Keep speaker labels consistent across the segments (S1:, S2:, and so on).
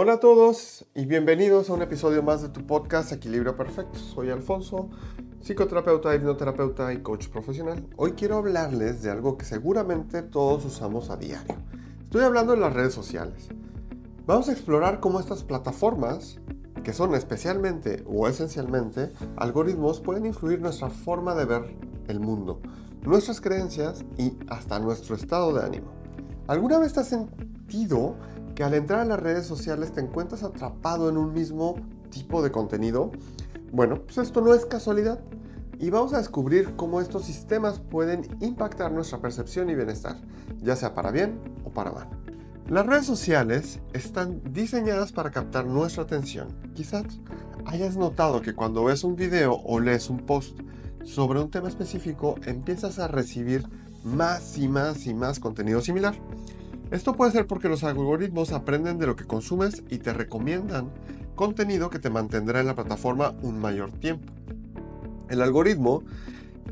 S1: Hola a todos y bienvenidos a un episodio más de tu podcast Equilibrio Perfecto. Soy Alfonso, psicoterapeuta, hipnoterapeuta y coach profesional. Hoy quiero hablarles de algo que seguramente todos usamos a diario. Estoy hablando de las redes sociales. Vamos a explorar cómo estas plataformas, que son especialmente o esencialmente algoritmos, pueden influir en nuestra forma de ver el mundo, nuestras creencias y hasta nuestro estado de ánimo. ¿Alguna vez te has sentido que al entrar a las redes sociales te encuentras atrapado en un mismo tipo de contenido? Bueno, pues esto no es casualidad y vamos a descubrir cómo estos sistemas pueden impactar nuestra percepción y bienestar, ya sea para bien o para mal. Las redes sociales están diseñadas para captar nuestra atención. Quizás hayas notado que cuando ves un video o lees un post sobre un tema específico, empiezas a recibir más y más contenido similar. Esto puede ser porque los algoritmos aprenden de lo que consumes y te recomiendan contenido que te mantendrá en la plataforma un mayor tiempo. El algoritmo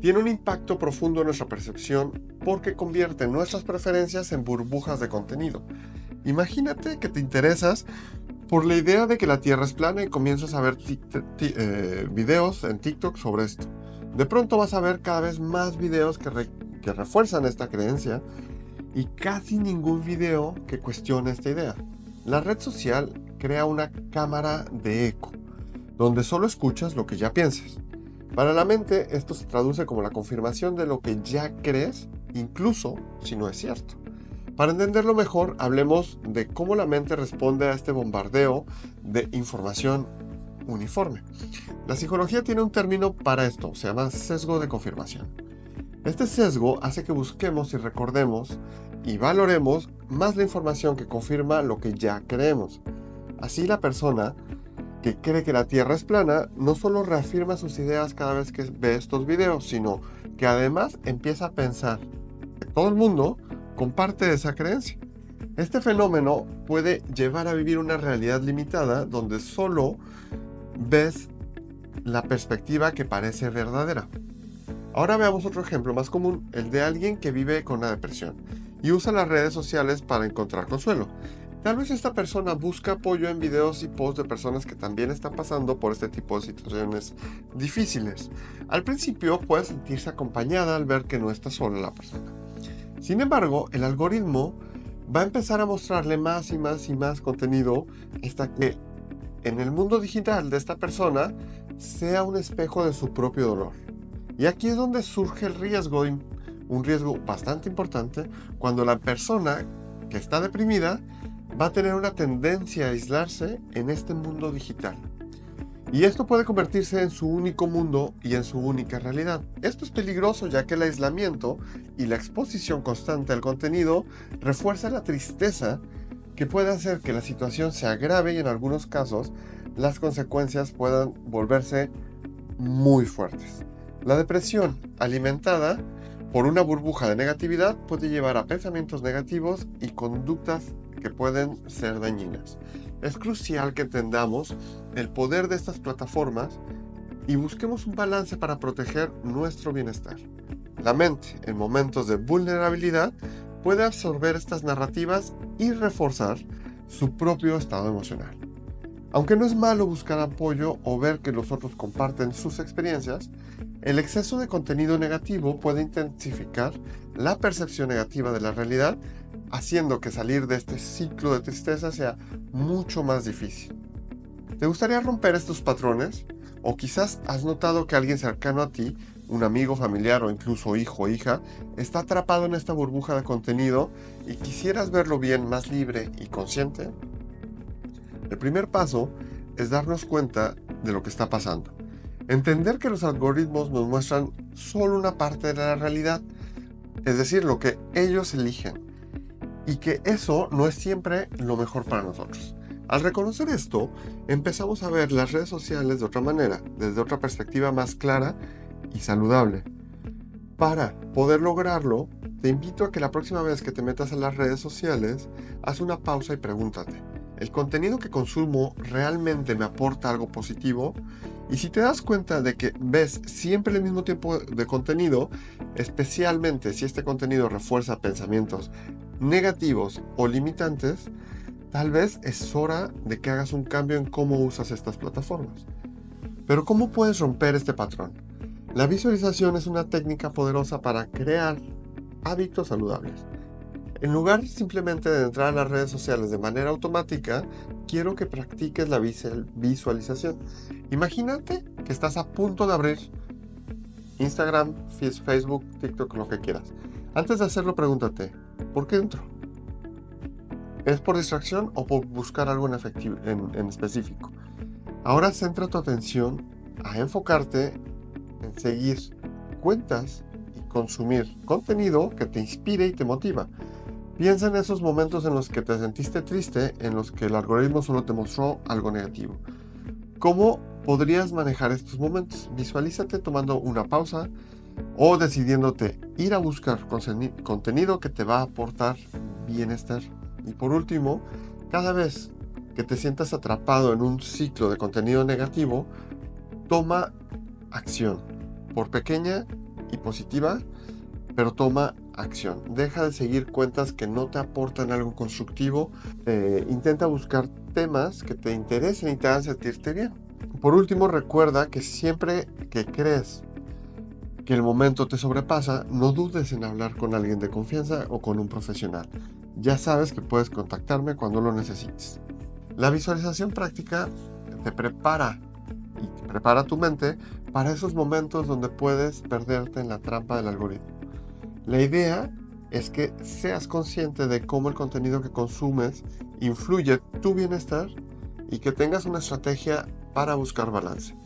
S1: tiene un impacto profundo en nuestra percepción porque convierte nuestras preferencias en burbujas de contenido. Imagínate que te interesas por la idea de que la Tierra es plana y comienzas a ver videos en TikTok sobre esto. De pronto vas a ver cada vez más videos que refuerzan esta creencia y casi ningún video que cuestione esta idea. La red social crea una cámara de eco, donde solo escuchas lo que ya piensas. Para la mente, esto se traduce como la confirmación de lo que ya crees, incluso si no es cierto. Para entenderlo mejor, hablemos de cómo la mente responde a este bombardeo de información uniforme. La psicología tiene un término para esto, se llama sesgo de confirmación. Este sesgo hace que busquemos y recordemos y valoremos más la información que confirma lo que ya creemos. Así la persona que cree que la Tierra es plana no solo reafirma sus ideas cada vez que ve estos videos, sino que además empieza a pensar que todo el mundo comparte esa creencia. Este fenómeno puede llevar a vivir una realidad limitada donde solo ves la perspectiva que parece verdadera. Ahora veamos otro ejemplo más común, el de alguien que vive con la depresión y usa las redes sociales para encontrar consuelo. Tal vez esta persona busca apoyo en videos y posts de personas que también están pasando por este tipo de situaciones difíciles. Al principio puede sentirse acompañada al ver que no está sola la persona. Sin embargo, el algoritmo va a empezar a mostrarle más y más contenido hasta que en el mundo digital de esta persona sea un espejo de su propio dolor. Y aquí es donde surge el riesgo, un riesgo bastante importante, cuando la persona que está deprimida va a tener una tendencia a aislarse en este mundo digital. Y esto puede convertirse en su único mundo y en su única realidad. Esto es peligroso ya que el aislamiento y la exposición constante al contenido refuerza la tristeza que puede hacer que la situación se agrave y en algunos casos las consecuencias puedan volverse muy fuertes. La depresión alimentada por una burbuja de negatividad puede llevar a pensamientos negativos y conductas que pueden ser dañinas. Es crucial que entendamos el poder de estas plataformas y busquemos un balance para proteger nuestro bienestar. La mente, en momentos de vulnerabilidad, puede absorber estas narrativas y reforzar su propio estado emocional. Aunque no es malo buscar apoyo o ver que los otros comparten sus experiencias, el exceso de contenido negativo puede intensificar la percepción negativa de la realidad, haciendo que salir de este ciclo de tristeza sea mucho más difícil. ¿Te gustaría romper estos patrones? O quizás has notado que alguien cercano a ti, un amigo, familiar o incluso hijo o hija, está atrapado en esta burbuja de contenido y quisieras verlo bien, más libre y consciente. El primer paso es darnos cuenta de lo que está pasando. Entender que los algoritmos nos muestran solo una parte de la realidad, es decir, lo que ellos eligen, y que eso no es siempre lo mejor para nosotros. Al reconocer esto, empezamos a ver las redes sociales de otra manera, desde otra perspectiva más clara y saludable. Para poder lograrlo, te invito a que la próxima vez que te metas a las redes sociales, haz una pausa y pregúntate, ¿el contenido que consumo realmente me aporta algo positivo? Y si te das cuenta de que ves siempre el mismo tipo de contenido, especialmente si este contenido refuerza pensamientos negativos o limitantes, tal vez es hora de que hagas un cambio en cómo usas estas plataformas. Pero ¿cómo puedes romper este patrón? La visualización es una técnica poderosa para crear hábitos saludables. En lugar simplemente de entrar a las redes sociales de manera automática, quiero que practiques la visualización. Imagínate que estás a punto de abrir Instagram, Facebook, TikTok, lo que quieras. Antes de hacerlo, pregúntate, ¿por qué entro? ¿Es por distracción o por buscar algo en específico? Ahora centra tu atención a enfocarte en seguir cuentas y consumir contenido que te inspire y te motiva. Piensa en esos momentos en los que te sentiste triste, en los que el algoritmo solo te mostró algo negativo. ¿Cómo podrías manejar estos momentos? Visualízate tomando una pausa o decidiéndote ir a buscar contenido que te va a aportar bienestar. Y por último, cada vez que te sientas atrapado en un ciclo de contenido negativo, toma acción, por pequeña y positiva, pero toma acción. Deja de seguir cuentas que no te aportan algo constructivo. Intenta buscar temas que te interesen y te hagan sentirte bien. Por último, recuerda que siempre que crees que el momento te sobrepasa, no dudes en hablar con alguien de confianza o con un profesional. Ya sabes que puedes contactarme cuando lo necesites. La visualización práctica te prepara tu mente para esos momentos donde puedes perderte en la trampa del algoritmo. La idea es que seas consciente de cómo el contenido que consumes influye tu bienestar y que tengas una estrategia para buscar balance.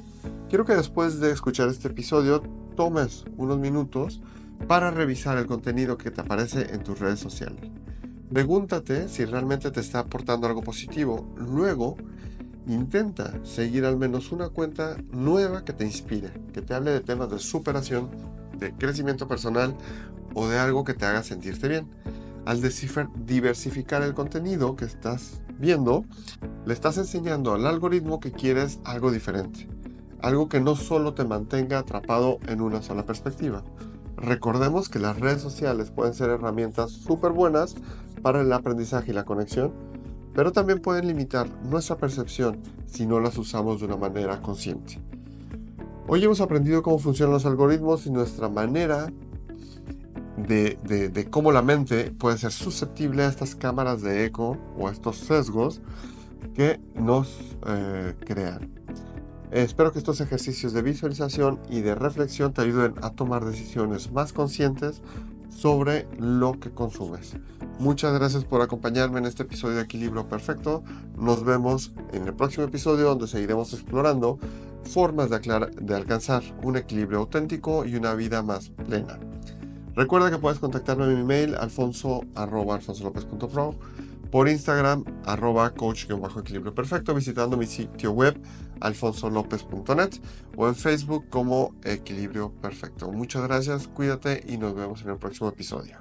S1: Quiero que después de escuchar este episodio tomes unos minutos para revisar el contenido que te aparece en tus redes sociales. Pregúntate si realmente te está aportando algo positivo. Luego, intenta seguir al menos una cuenta nueva que te inspire, que te hable de temas de superación, de crecimiento personal o de algo que te haga sentirte bien. Al diversificar el contenido que estás viendo, le estás enseñando al algoritmo que quieres algo diferente, algo que no solo te mantenga atrapado en una sola perspectiva. Recordemos que las redes sociales pueden ser herramientas súper buenas para el aprendizaje y la conexión, pero también pueden limitar nuestra percepción si no las usamos de una manera consciente. Hoy hemos aprendido cómo funcionan los algoritmos y nuestra manera de cómo la mente puede ser susceptible a estas cámaras de eco o a estos sesgos que nos crean. Espero que estos ejercicios de visualización y de reflexión te ayuden a tomar decisiones más conscientes sobre lo que consumes. Muchas gracias por acompañarme en este episodio de Equilibrio Perfecto. Nos vemos en el próximo episodio donde seguiremos explorando formas de alcanzar un equilibrio auténtico y una vida más plena. Recuerda que puedes contactarme en mi email alfonso@alfonsolopez.pro, por Instagram @coach_equilibrio perfecto, visitando mi sitio web alfonsolopez.net o en Facebook como Equilibrio Perfecto. Muchas gracias, cuídate y nos vemos en el próximo episodio.